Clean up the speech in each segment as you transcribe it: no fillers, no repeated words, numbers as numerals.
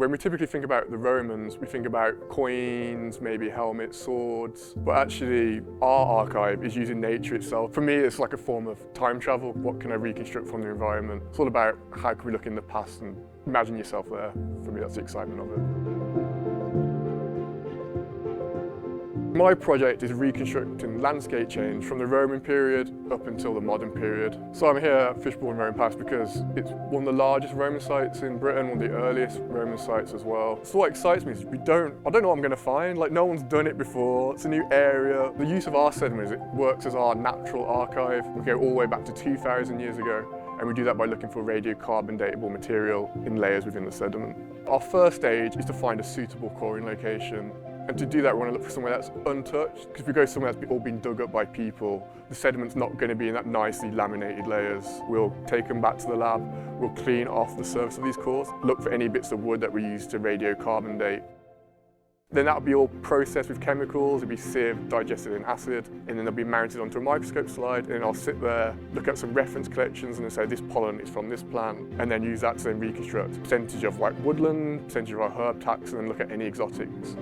When we typically think about the Romans, we think about coins, maybe helmets, swords, but actually our archive is using nature itself. For me, it's like a form of time travel. What can I reconstruct from the environment? It's all about how can we look in the past and imagine yourself there. For me, that's the excitement of it. My project is reconstructing landscape change from the Roman period up until the modern period. So I'm here at Fishbourne Roman Palace because it's one of the largest Roman sites in Britain, one of the earliest Roman sites as well. So what excites me is I don't know what I'm going to find. Like, no one's done it before. It's a new area. The use of our sediments, it works as our natural archive. We go all the way back to 2,000 years ago. And we do that by looking for radiocarbon datable material in layers within the sediment. Our first stage is to find a suitable coring location. And to do that, we want to look for somewhere that's untouched, because if we go somewhere that's all been dug up by people, the sediment's not going to be in that nicely laminated layers. We'll take them back to the lab, we'll clean off the surface of these cores, look for any bits of wood that we use to radiocarbon date. Then that'll be all processed with chemicals, it'll be sieved, digested in acid, and then they'll be mounted onto a microscope slide, and then I'll sit there, look at some reference collections and then say this pollen is from this plant, and then use that to then reconstruct percentage of white woodland, percentage of our herb tax, and then look at any exotics.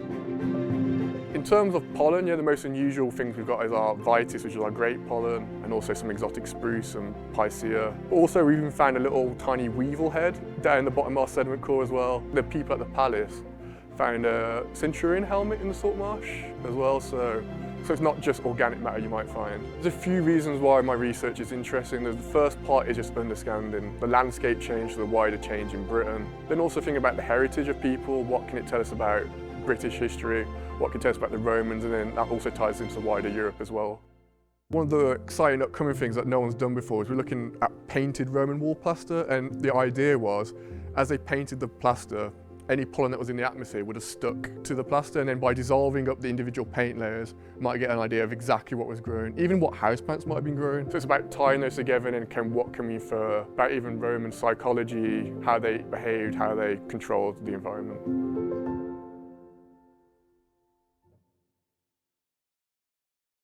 In terms of pollen, the most unusual things we've got is our vitis, which is our grape pollen, and also some exotic spruce and picea. Also, we've even found a little tiny weevil head down in the bottom of our sediment core as well. The people at the palace found a centurion helmet in the salt marsh as well, so it's not just organic matter you might find. There's a few reasons why my research is interesting. The first part is just understanding the landscape change, the wider change in Britain. Then also think about the heritage of people, what can it tell us about British history, what can tell us about the Romans, and then that also ties into wider Europe as well. One of the exciting upcoming things that no one's done before is we're looking at painted Roman wall plaster, and the idea was, as they painted the plaster, any pollen that was in the atmosphere would have stuck to the plaster, and then by dissolving up the individual paint layers, you might get an idea of exactly what was growing, even what houseplants might have been growing. So it's about tying those together and then what can we infer about even Roman psychology, how they behaved, how they controlled the environment.